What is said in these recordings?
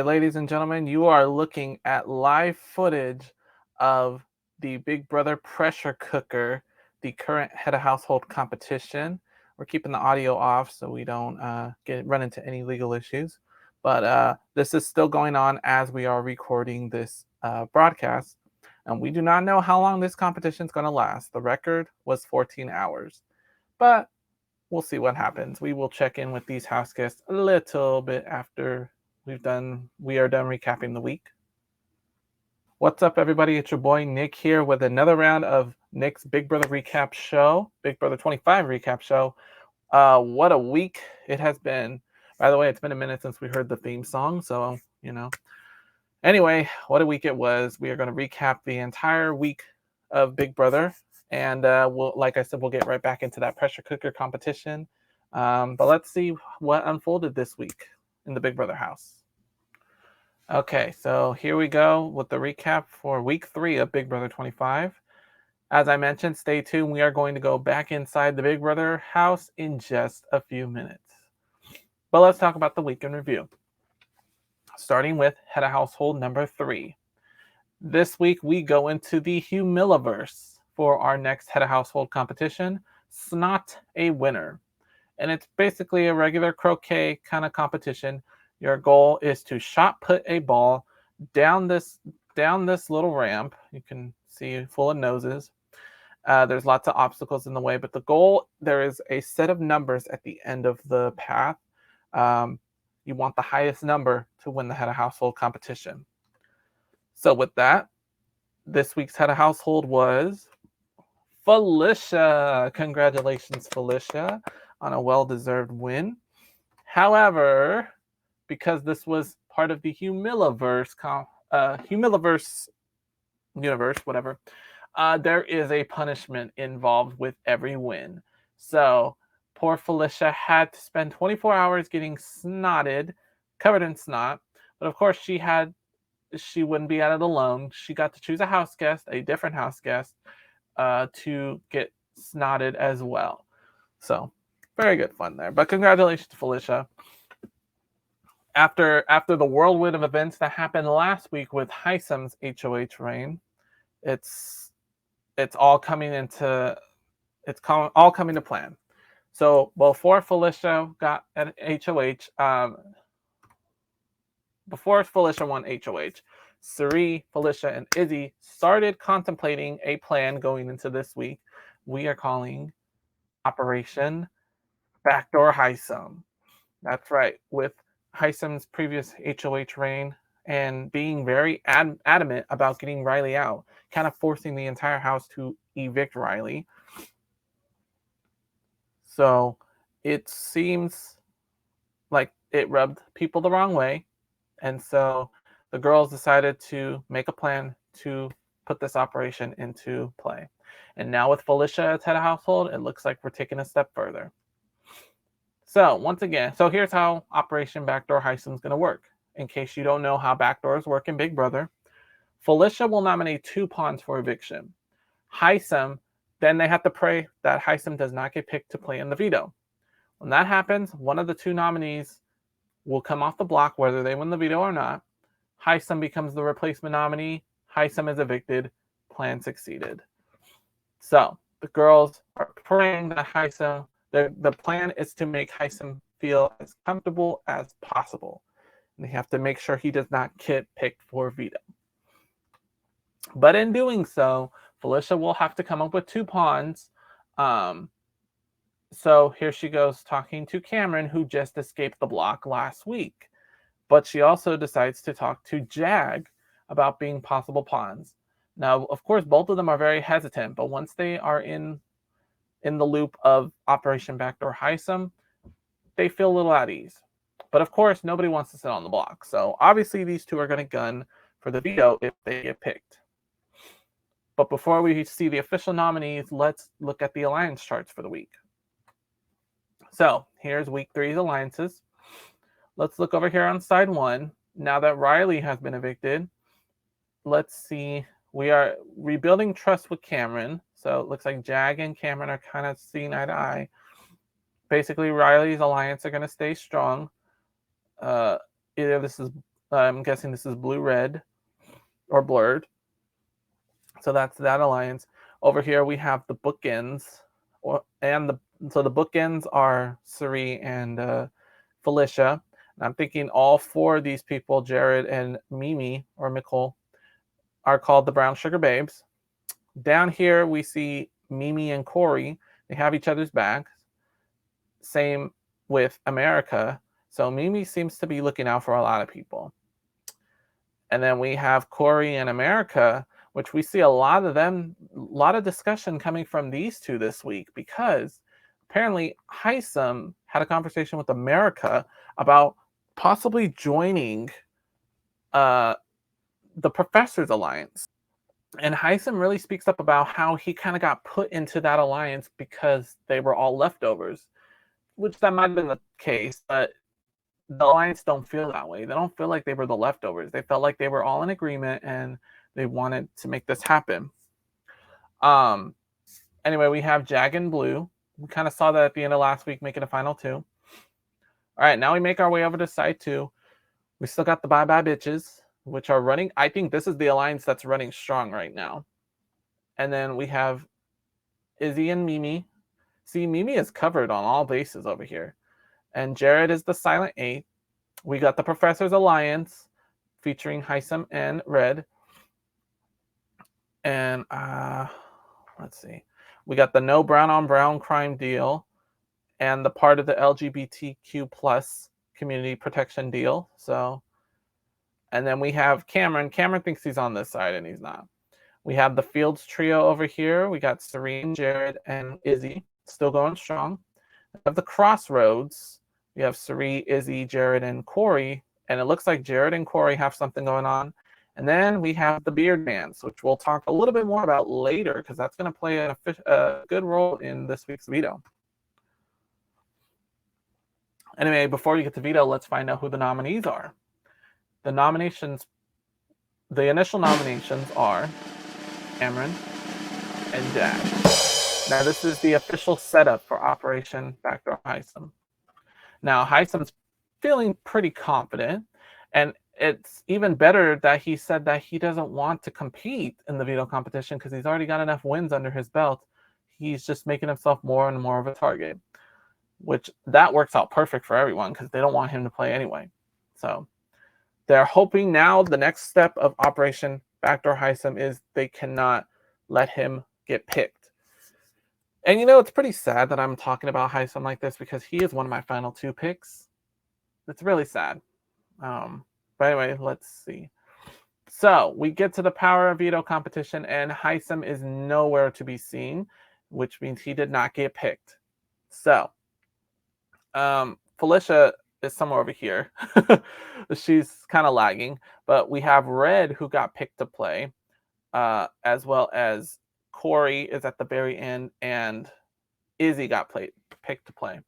right, ladies and gentlemen, you are looking at live footage of the Big Brother pressure cooker, the current head of household competition. We're keeping the audio off so we don't run into any legal issues. But this is still going on as we are recording this broadcast. And we do not know how long this competition is going to last. The record was 14 hours. But we'll see what happens. We will check in with these house guests a little bit after we are done recapping the week. What's up, everybody? It's your boy Nick here with another round of Nick's Big Brother recap show, Big Brother 25 recap show. What a week it has been. By the way, it's been a minute since we heard the theme song, so Anyway, what a week it was. We are going to recap the entire week of Big Brother, and like I said, we'll get right back into that pressure cooker competition. But let's see what unfolded this week in the Big Brother house. Okay, so here we go with the recap for week 3 of Big Brother 25. As I mentioned, stay tuned. We are going to go back inside the Big Brother house in just a few minutes. But let's talk about the week in review. Starting with head of household number 3. This week we go into the Humiliverse for our next head of household competition, Snot a Winner. And it's basically a regular croquet kind of competition. Your goal is to shot put a ball down this little ramp. You can see full of noses. There's lots of obstacles in the way, but the goal, there is a set of numbers at the end of the path. You want the highest number to win the head of household competition. So with that, this week's head of household was Felicia. Congratulations, Felicia, on a well-deserved win. However, because this was part of the Humiliverse universe, whatever, there is a punishment involved with every win. So poor Felicia had to spend 24 hours getting snotted, covered in snot. But of course, she wouldn't be at it alone. She got to choose a different house guest, to get snotted as well. So very good fun there. But congratulations to Felicia. After the whirlwind of events that happened last week with Hisam's HOH reign, it's all coming to plan. So before Felicia got an HOH, before Felicia won HOH, Cirie, Felicia, and Izzy started contemplating a plan going into this week we are calling Operation Backdoor Hisam. That's right. With Hisam's previous HOH reign and being very adamant about getting Riley out, kind of forcing the entire house to evict Riley. So it seems like it rubbed people the wrong way. And so the girls decided to make a plan to put this operation into play. And now with Felicia as head of household, it looks like we're taking a step further. So once again, here's how Operation Backdoor Hisam is going to work. In case you don't know how backdoors work in Big Brother, Felicia will nominate 2 pawns for eviction. Hisam, then they have to pray that Hisam does not get picked to play in the veto. When that happens, one of the 2 nominees will come off the block whether they win the veto or not. Hisam becomes the replacement nominee. Hisam is evicted. Plan succeeded. So the girls are praying that Hisam, the plan is to make Hisam feel as comfortable as possible. And they have to make sure he does not get picked for veto. But in doing so, Felicia will have to come up with 2 pawns. So here she goes talking to Cameron, who just escaped the block last week. But she also decides to talk to Jag about being possible pawns. Now, of course, both of them are very hesitant, but once they are in the loop of Operation Backdoor Hisam, they feel a little at ease. But of course, nobody wants to sit on the block. So obviously these 2 are going to gun for the veto if they get picked. But before we see the official nominees, let's look at the alliance charts for the week. So here's week 3's alliances. Let's look over here on side 1. Now that Riley has been evicted, let's see. We are rebuilding trust with Cameron. So it looks like Jag and Cameron are kind of seeing eye to eye. Basically, Riley's alliance are going to stay strong. Either this is I'm guessing this is blue-red or blurred. So that's that alliance. Over here we have the bookends, so the bookends are Suri and Felicia. And I'm thinking all four of these people, Jared and Mimi or Nicole, are called the Brown Sugar Babes. Down here we see Mimi and Corey. They have each other's backs. Same with America. So Mimi seems to be looking out for a lot of people. And then we have Corey and America, which we see a lot of discussion coming from these two this week, because apparently Heisem had a conversation with America about possibly joining the Professors Alliance. And Heisem really speaks up about how he kind of got put into that alliance because they were all leftovers, which that might have been the case, but the Alliance don't feel that way. They don't feel like they were the leftovers. They felt like they were all in agreement and they wanted to make this happen. Anyway, we have Jag and Blue. We kind of saw that at the end of last week, making a final two. All right, now we make our way over to side two. We still got the Bye Bye Bitches, which are running. I think this is the alliance that's running strong right now. And then we have Izzy and Mimi. See, Mimi is covered on all bases over here. And Jared is the Silent Eight. We got the Professors Alliance featuring Heisem and Red. And let's see. We got the No Brown on Brown crime deal and the part of the LGBTQ plus community protection deal. So, and then we have Cameron. Cameron thinks he's on this side and he's not. We have the Fields trio over here. We got Serene, Jared, and Izzy still going strong. We have the Crossroads. We have Suri, Izzy, Jared, and Corey. And it looks like Jared and Corey have something going on. And then we have the Beard Dance, which we'll talk a little bit more about later, because that's going to play a good role in this week's veto. Anyway, before we get to veto, let's find out who the nominees are. The initial nominations are Cameron and Jag. Now, this is the official setup for Operation Backdoor Heisem. Now, Heisem's feeling pretty confident, and it's even better that he said that he doesn't want to compete in the veto competition because he's already got enough wins under his belt. He's just making himself more and more of a target, which that works out perfect for everyone because they don't want him to play anyway. So they're hoping now the next step of Operation Backdoor Heisem is they cannot let him get picked. And you know, it's pretty sad that I'm talking about Heisem like this because he is one of my final two picks. It's really sad. But anyway, let's see. So we get to the power of veto competition, and Heisem is nowhere to be seen, which means he did not get picked. So Felicia is somewhere over here. She's kind of lagging, but we have Red who got picked to play, as well as Corey is at the very end, and Izzy got picked to play.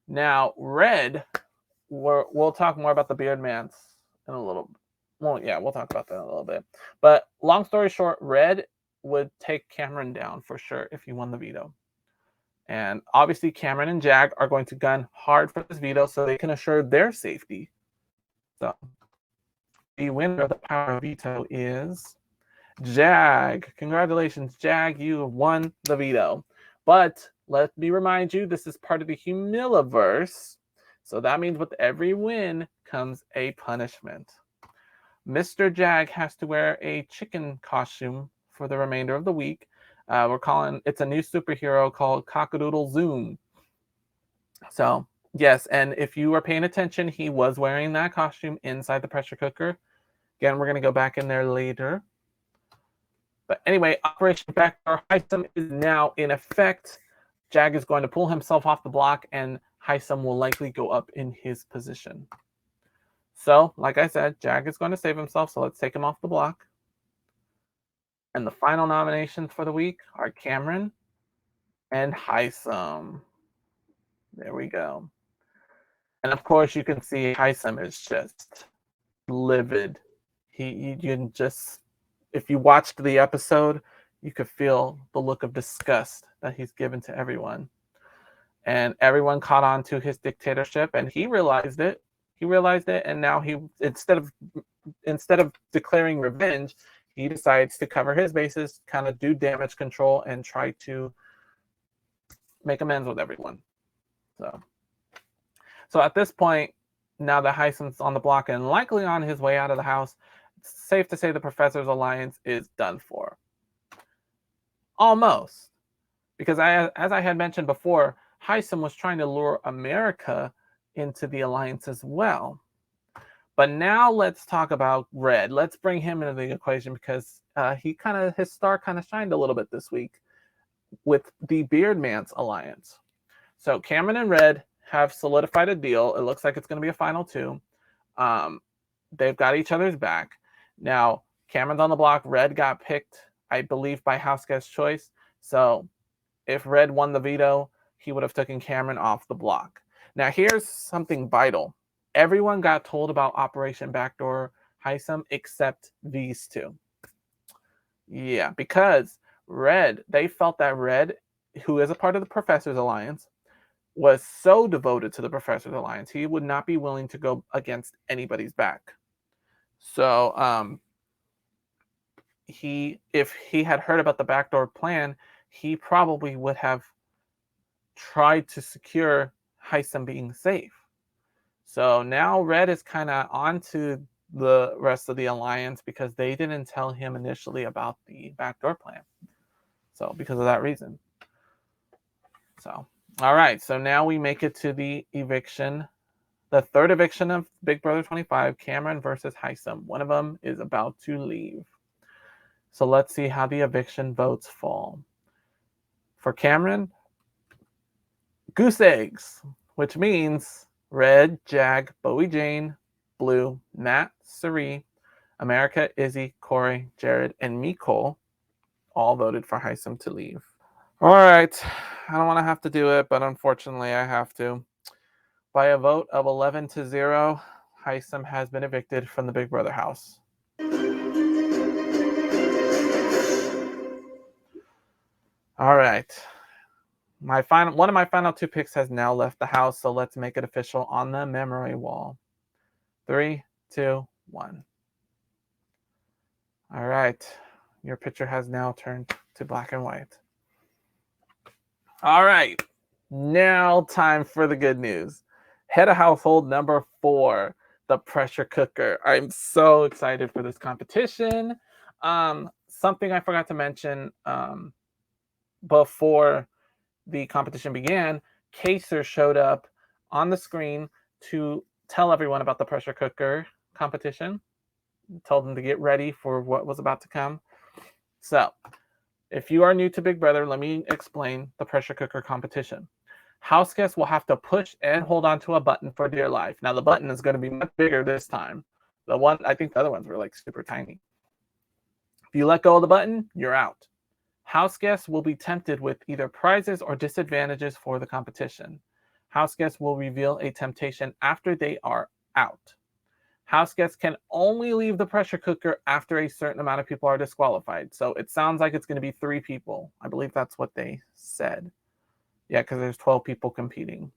Now, Red, we'll talk more about the Beard Mans in a little bit. Well, yeah, we'll talk about that in a little bit. But long story short, Red would take Cameron down for sure if he won the veto. And obviously, Cameron and Jag are going to gun hard for this veto so they can assure their safety. So the winner of the power of veto is Jag. Congratulations, Jag. You won the veto. But let me remind you, this is part of the Humillaverse. So that means with every win comes a punishment. Mr. Jag has to wear a chicken costume for the remainder of the week. It's a new superhero called Cockadoodle Zoom. So yes, and if you were paying attention, he was wearing that costume inside the pressure cooker. Again, we're going to go back in there later. But anyway, Operation Backdoor Heisem is now in effect. Jag is going to pull himself off the block, and Heisem will likely go up in his position. So, like I said, Jag is going to save himself, so let's take him off the block. And the final nominations for the week are Cameron and Heisem. There we go. And of course, you can see Heisem is just livid. You can just, if you watched the episode, you could feel the look of disgust that he's given to everyone. And everyone caught on to his dictatorship, and he realized it. He realized it, and now he instead of declaring revenge, he decides to cover his bases, kind of do damage control, and try to make amends with everyone. So at this point, now that Heisem's on the block and likely on his way out of the house, it's safe to say the Professor's alliance is done for. Almost. Because as I had mentioned before, Heisem was trying to lure America into the alliance as well. But now let's talk about Red. Let's bring him into the equation because his star kind of shined a little bit this week with the Beardman's alliance. So Cameron and Red have solidified a deal. It looks like it's going to be a final two. They've got each other's back. Now, Cameron's on the block. Red got picked, I believe, by house guest choice. So if Red won the veto, he would have taken Cameron off the block. Now, here's something vital. Everyone got told about Operation Backdoor Heisem except these two. Yeah, because they felt that Red, who is a part of the Professor's Alliance, was so devoted to the Professor's Alliance, he would not be willing to go against anybody's back. So if he had heard about the backdoor plan, he probably would have tried to secure Heisem being safe. So now Red is kind of onto the rest of the alliance because they didn't tell him initially about the backdoor plan. So because of that reason. So, all right. So now we make it to the eviction. The third eviction of Big Brother 25, Cameron versus Heisem. One of them is about to leave. So let's see how the eviction votes fall. For Cameron, goose eggs, which means Red, Jag, Bowie Jane, Blue, Matt, Sari, America, Izzy, Corey, Jared, and Nicole all voted for Heisem to leave. All right. I don't want to have to do it, but unfortunately I have to. By a vote of 11-0, Heisem has been evicted from the Big Brother house. All right. One of my final two picks has now left the house, so let's make it official on the memory wall. 3, 2, 1. All right. Your picture has now turned to black and white. All right. Now time for the good news. Head of household number 4, the pressure cooker. I'm so excited for this competition. Something I forgot to mention before the competition began, Kaser showed up on the screen to tell everyone about the pressure cooker competition. Told them to get ready for what was about to come. So, if you are new to Big Brother, let me explain the pressure cooker competition. House guests will have to push and hold on to a button for dear life. Now, the button is going to be much bigger this time. I think the other ones were like super tiny. If you let go of the button, you're out. House guests will be tempted with either prizes or disadvantages for the competition. House guests will reveal a temptation after they are out. House guests can only leave the pressure cooker after a certain amount of people are disqualified. So it sounds like it's going to be 3 people. I believe that's what they said. Yeah, because there's 12 people competing.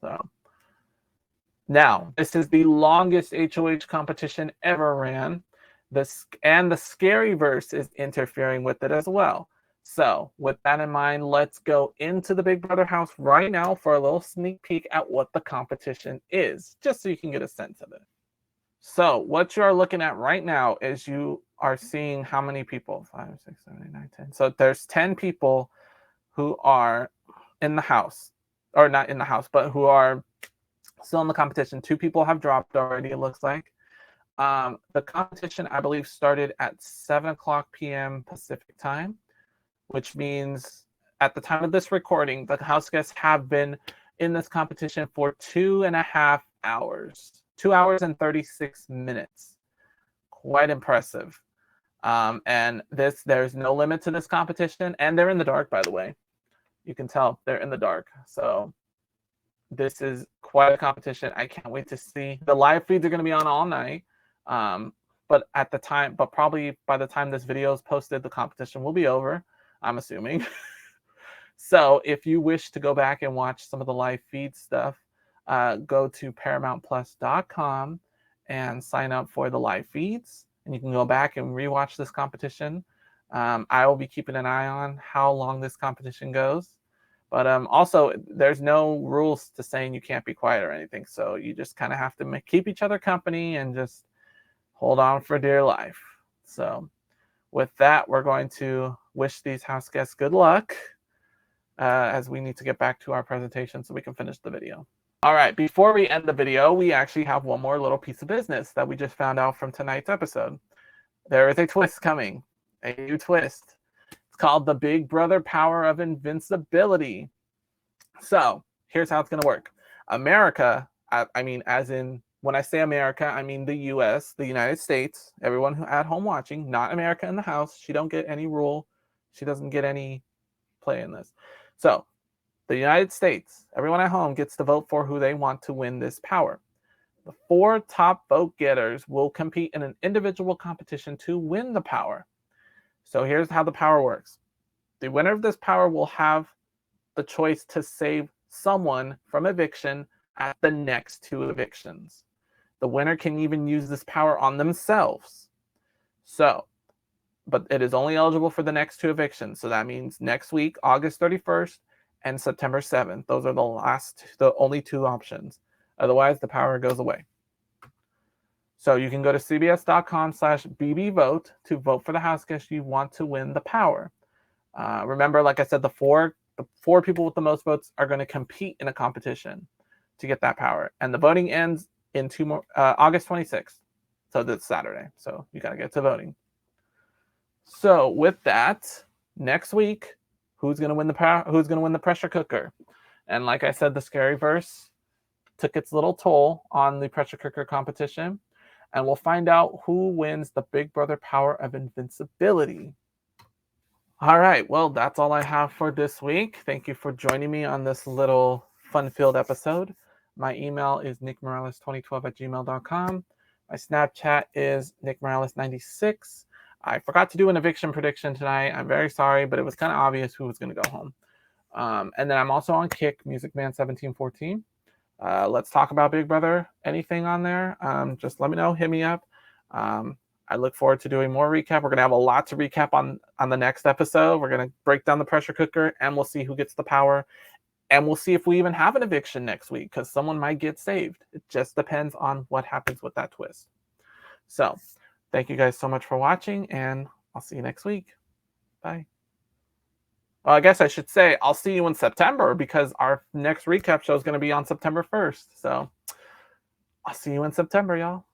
So now, this is the longest HOH competition ever ran. And the scary verse is interfering with it as well. So with that in mind, let's go into the Big Brother house right now for a little sneak peek at what the competition is, just so you can get a sense of it. So what you are looking at right now is you are seeing how many people? 5, 6, 7, 8, 9, 10. So there's 10 people who are in the house, or not in the house, but who are still in the competition. 2 people have dropped already, it looks like. The competition, I believe, started at 7:00 p.m. Pacific time, which means at the time of this recording, the house guests have been in this competition for 2.5 hours. 2 hours and 36 minutes. Quite impressive. And there's no limit to this competition. And they're in the dark, by the way. You can tell they're in the dark. So this is quite a competition. I can't wait to see. The live feeds are going to be on all night. But probably by the time this video is posted, the competition will be over, I'm assuming. So if you wish to go back and watch some of the live feed stuff, go to ParamountPlus.com and sign up for the live feeds. And you can go back and rewatch this competition. I will be keeping an eye on how long this competition goes. But also, there's no rules to saying you can't be quiet or anything. So you just kind of have to keep each other company and just hold on for dear life. So with that, we're going to wish these house guests good luck as we need to get back to our presentation so we can finish the video. All right, before we end the video, we actually have one more little piece of business that we just found out from tonight's episode. There is a twist coming, a new twist. It's called the Big Brother Power of Invincibility. So here's how it's going to work. America, I mean, as in, when I say America, I mean the US, the United States, everyone who at home watching, not America in the house. She don't get any rule. She doesn't get any play in this. So the United States, everyone at home gets to vote for who they want to win this power. The 4 top vote getters will compete in an individual competition to win the power. So here's how the power works. The winner of this power will have the choice to save someone from eviction at the next 2 evictions. The winner can even use this power on themselves. So, but it is only eligible for the next 2 evictions. So that means next week, August 31st, and September 7th. Those are the only 2 options. Otherwise, the power goes away. So you can go to cbs.com/bbvote to vote for the house guest you want to win the power. Remember, like I said, the four people with the most votes are going to compete in a competition to get that power. And the voting ends in August 26th. So this Saturday. So you got to get to voting. So with that, next week, who's going to win the power? Who's going to win the pressure cooker? And like I said, the scary verse took its little toll on the pressure cooker competition. And we'll find out who wins the Big Brother Power of Invincibility. All right, well, that's all I have for this week. Thank you for joining me on this little fun-filled episode. My email is nickmorales2012@gmail.com. My Snapchat is nickmorales96. I forgot to do an eviction prediction tonight. I'm very sorry, but it was kind of obvious who was going to go home. And then I'm also on Kick, MusicMan1714. Let's talk about Big Brother. Anything on there? Just let me know. Hit me up. I look forward to doing more recap. We're going to have a lot to recap on the next episode. We're going to break down the pressure cooker, and we'll see who gets the power. And we'll see if we even have an eviction next week, because someone might get saved. It just depends on what happens with that twist. So thank you guys so much for watching, and I'll see you next week. Bye. Well, I guess I should say I'll see you in September, because our next recap show is going to be on September 1st. So I'll see you in September, y'all.